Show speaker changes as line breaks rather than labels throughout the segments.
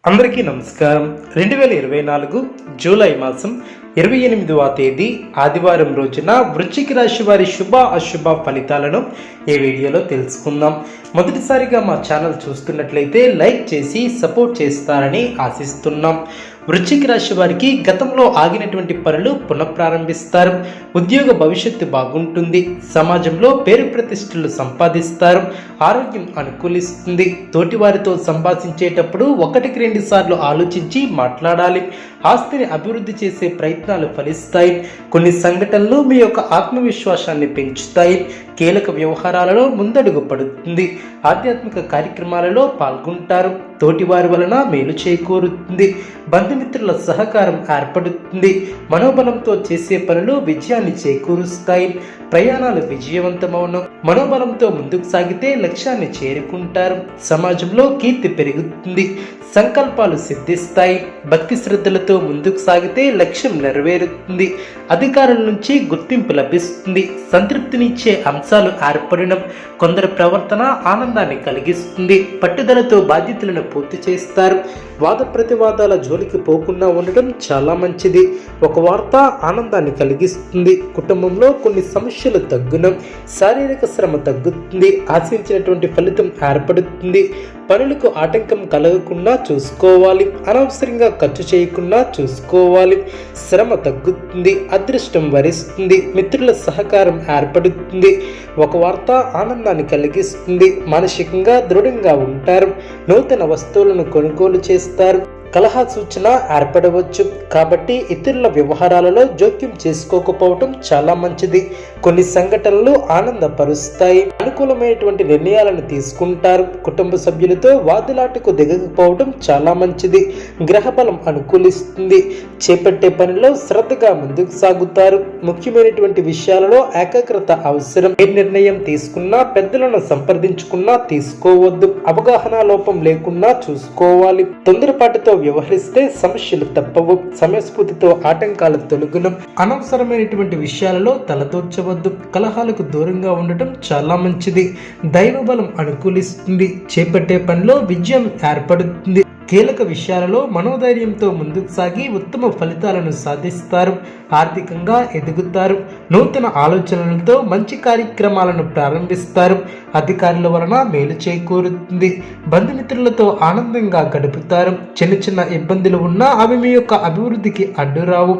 అందరికీ నమస్కారం. 2024 జూలై మాసం 28వ తేదీ ఆదివారం రోజున వృశ్చిక రాశి వారి శుభ అశుభ ఫలితాలను ఈ వీడియోలో తెలుసుకుందాం. మొదటిసారిగా మా ఛానల్ చూస్తున్నట్లయితే లైక్ చేసి సపోర్ట్ చేస్తారని ఆశిస్తున్నాం. వృశ్చిక రాశి వారికి గతంలో ఆగినటువంటి పనులు పునఃప్రారంభిస్తారు. ఉద్యోగ భవిష్యత్తు బాగుంటుంది. సమాజంలో పేరు ప్రతిష్టలు సంపాదిస్తారు. ఆరోగ్యం అనుకూలిస్తుంది. తోటివారితో సంభాషించేటప్పుడు 1-2 సార్లు ఆలోచించి మాట్లాడాలి. ఆస్తిని అభివృద్ధి చేసే ప్రయత్నాలు ఫలిస్తాయి. కొన్ని సంఘటనలు మీ యొక్క ఆత్మవిశ్వాసాన్ని పెంచుతాయి. కీలక వ్యవహారాలలో ముందడుగు పడుతుంది. ఆధ్యాత్మిక కార్యక్రమాలలో పాల్గొంటారు. తోటివారి వలన మేలు చేకూరుతుంది. బంధుమిత్రుల సహకారం ఏర్పడుతుంది. మనోబలంతో చేసే పనులు విజయాన్ని చేకూరుస్తాయి. ప్రయాణాలు విజయవంతమవును. మనోబలంతో ముందుకు సాగితే లక్ష్యాన్ని చేరుకుంటారు. సమాజంలో కీర్తి పెరుగుతుంది. సంకల్పాలు సిద్ధిస్తాయి. భక్తి శ్రద్ధలతో ముందుకు సాగితే లక్ష్యం నెరవేరుతుంది. అధికారుల నుంచి గుర్తింపు లభిస్తుంది. సంతృప్తినిచ్చే అంశాలు ఏర్పడడం. కొందరి ప్రవర్తన ఆనందాన్ని కలిగిస్తుంది. పట్టుదలతో బాధ్యతలను పూర్తి చేస్తారు. వాద ప్రతివాదాల జోలికి పోకుండా ఉండడం చాలా మంచిది. ఒక వార్త ఆనందాన్ని కలిగిస్తుంది. కుటుంబంలో కొన్ని సమస్యలు తగ్గును. శారీరక శ్రమ తగ్గుతుంది. ఆశించినటువంటి ఫలితం ఏర్పడుతుంది. పనులకు ఆటంకం కలగకుండా చూసుకోవాలి. అనవసరంగా ఖర్చు చేయకుండా చూసుకోవాలి. శ్రమ తగ్గుతుంది. అదృష్టం వరిస్తుంది. మిత్రుల సహకారం ఏర్పడుతుంది. ఒక వార్త ఆనందాన్ని కలిగిస్తుంది. మానసికంగా దృఢంగా ఉంటారు. నూతన వస్తువులను కొనుగోలు చేస్తారు. కలహ సూచన ఏర్పడవచ్చు. కాబట్టి ఇతరుల వ్యవహారాలలో జోక్యం చేసుకోకపోవటం చాలా మంచిది. కొన్ని సంఘటనలు ఆనందపరుస్తాయి. అనుకూలమైనటువంటి నిర్ణయాలను తీసుకుంటారు. కుటుంబ సభ్యులతో వాదులాటకు దిగకపోవడం చాలా మంచిది. గ్రహబలం అనుకూలిస్తుంది. చేపట్టే పనిలో శ్రద్ధగా ముందుకు సాగుతారు. ముఖ్యమైనటువంటి విషయాలలో ఏకాగ్రత అవసరం. ఏ నిర్ణయం తీసుకున్నా పెద్దలను సంప్రదించుకున్నా తీసుకోవద్దు. అవగాహన లోపం లేకుండా చూసుకోవాలి. తొందరపాటుతో వ్యవహరిస్తే సమస్యలు తప్పవు. సమయస్ఫూర్తితో ఆటంకాలు తొలగును. అనవసరమైనటువంటి విషయాలలో తలదూర్చవద్దు. కలహాలకు దూరంగా ఉండటం చాలా మంచిది. దైవబలం అనుకూలిస్తుంది. చేపట్టే పనిలో విజయం ఏర్పడుతుంది. కీలక విషయాలలో మనోధైర్యంతో ముందుకు సాగి ఉత్తమ ఫలితాలను సాధిస్తారు. ఆర్థికంగా ఎదుగుతారు. నూతన ఆలోచనలతో మంచి కార్యక్రమాలను ప్రారంభిస్తారు. అధికారుల వలన మేలు చేకూరుతుంది. బంధుమిత్రులతో ఆనందంగా గడుపుతారు. చిన్న చిన్న ఇబ్బందులు ఉన్నా అవి మీ యొక్క అభివృద్ధికి అడ్డురావు.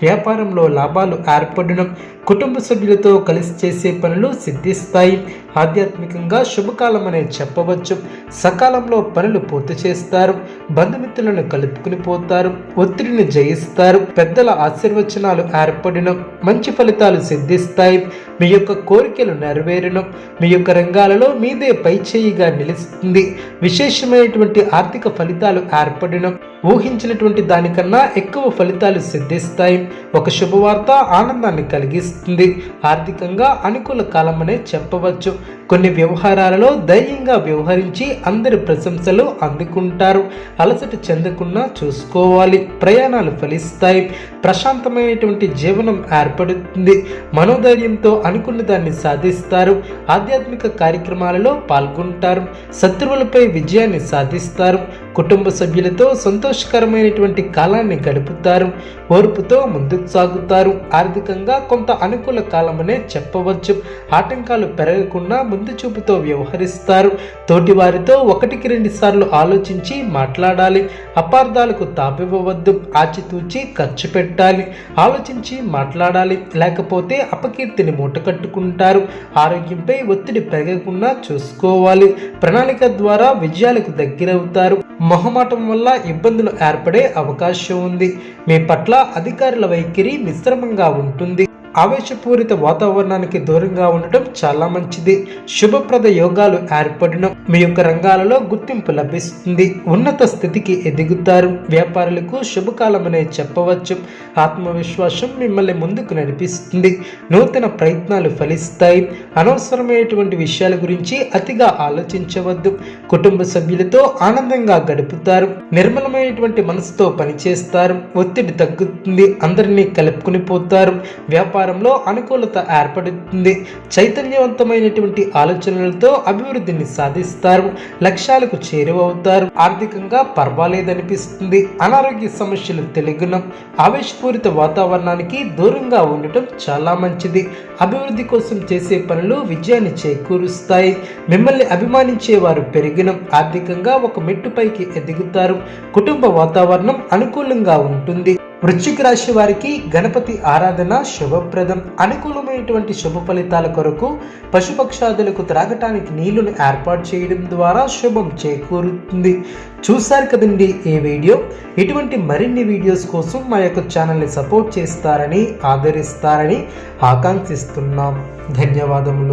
వ్యాపారంలో లాభాలు ఏర్పడడం. కుటుంబ సభ్యులతో కలిసి చేసే పనులు సిద్ధిస్తాయి. ఆధ్యాత్మికంగా శుభకాలం అనే చెప్పవచ్చు. సకాలంలో పనులు పూర్తి చేస్తారు. బంధుమిత్రులను కలుపుకుని పోతారు. ఒత్తిడిని జయిస్తారు. పెద్దల ఆశీర్వచనాలు ఏర్పడడం. మంచి ఫలితాలు సిద్ధిస్తాయి. మీ యొక్క కోరికలు నెరవేరడం. మీ యొక్క రంగాలలో మీదే పైచేయిగా నిలుస్తుంది. విశేషమైనటువంటి ఆర్థిక ఫలితాలు ఏర్పడడం. ఊహించినటువంటి దానికన్నా ఎక్కువ ఫలితాలు సిద్ధిస్తాయి. ఒక శుభవార్త ఆనందాన్ని కలిగిస్తుంది. ఆర్థికంగా అనుకూల కాలమనే చెప్పవచ్చు. కొన్ని వ్యవహారాలలో ధైర్యంగా వ్యవహరించి అందరి ప్రశంసలు అందుకుంటారు. అలసట చెందకుండా చూసుకోవాలి. ప్రయాణాలు ఫలిస్తాయి. ప్రశాంతమైనటువంటి జీవనం ఏర్పడుతుంది. మనోధైర్యంతో అనుకున్న దాన్ని సాధిస్తారు. ఆధ్యాత్మిక కార్యక్రమాలలో పాల్గొంటారు. శత్రువులపై విజయాన్ని సాధిస్తారు. కుటుంబ సభ్యులతో సంతోషకరమైనటువంటి కాలాన్ని గడుపుతారు. ఓర్పుతో ముందుకు సాగుతారు. ఆర్థికంగా కొంత అనుకూల కాలమనే చెప్పవచ్చు. ఆటంకాలు పెరగకుండా ముందు చూపుతో వ్యవహరిస్తారు. తోటివారితో 1-2 సార్లు ఆలోచించి మాట్లాడాలి. అపార్థాలకు తాపివ్వవద్దు. ఆచితూచి ఖర్చు పెట్టాలి. ఆలోచించి మాట్లాడాలి. లేకపోతే అపకీర్తిని మూటకట్టుకుంటారు. ఆరోగ్యంపై ఒత్తిడి పెరగకుండా చూసుకోవాలి. ప్రణాళిక ద్వారా విజయాలకు దగ్గరవుతారు. మొహమాటం వల్ల ఇబ్బందులు ఏర్పడే అవకాశం ఉంది. మీ పట్ల అధికారుల వైఖరి మిశ్రమంగా ఉంటుంది. ఆవేశపూరిత వాతావరణానికి దూరంగా ఉండటం చాలా మంచిది. శుభప్రద యోగాలు ఏర్పడడం. మీ యొక్క రంగాలలో గుర్తింపు లభిస్తుంది. ఉన్నత స్థితికి ఎదుగుతారు. వ్యాపారులకు శుభకాలమనే చెప్పవచ్చు. ఆత్మవిశ్వాసం మిమ్మల్ని ముందుకు నడిపిస్తుంది. నూతన ప్రయత్నాలు ఫలిస్తాయి. అనవసరమైనటువంటి విషయాల గురించి అతిగా ఆలోచించవద్దు. కుటుంబ సభ్యులతో ఆనందంగా గడుపుతారు. నిర్మలమైనటువంటి మనసుతో పనిచేస్తారు. ఒత్తిడి తగ్గుతుంది. అందరినీ కలుపుకుని పోతారు. వ్యాపారంలో అనుకూలత ఏర్పడుతుంది. చైతన్యవంతమైనటువంటి ఆలోచనలతో అభివృద్ధిని సాధిస్తారు. సాధిస్తారు, లక్ష్యాలకు చేరువవుతారు, ఆర్థికంగా పర్వాలేదనిపిస్తుంది, అనారోగ్య సమస్యలు తెలుగునం, ఆవేశపూరిత వాతావరణానికి దూరంగా ఉండటం చాలా మంచిది. అభివృద్ధి కోసం చేసే పనులు విజయాన్ని చేకూరుస్తాయి. మిమ్మల్ని అభిమానించే వారు పెరిగినం, ఆర్థికంగా ఒక మెట్టుపైకి ఎదుగుతారు, కుటుంబ వాతావరణం అనుకూలంగా ఉంటుంది. వృశ్చిక రాశి వారికి గణపతి ఆరాధన శుభప్రదం. అనుకూలమైనటువంటి శుభ ఫలితాల కొరకు పశుపక్షాదులకు త్రాగటానికి నీళ్లను ఏర్పాటు చేయడం ద్వారా శుభం చేకూరుతుంది. చూశారు కదండి ఈ వీడియో. ఇటువంటి మరిన్ని వీడియోస్ కోసం మా యొక్క ఛానల్ని సపోర్ట్ చేస్తారని, ఆదరిస్తారని ఆకాంక్షిస్తున్నాం. ధన్యవాదములు.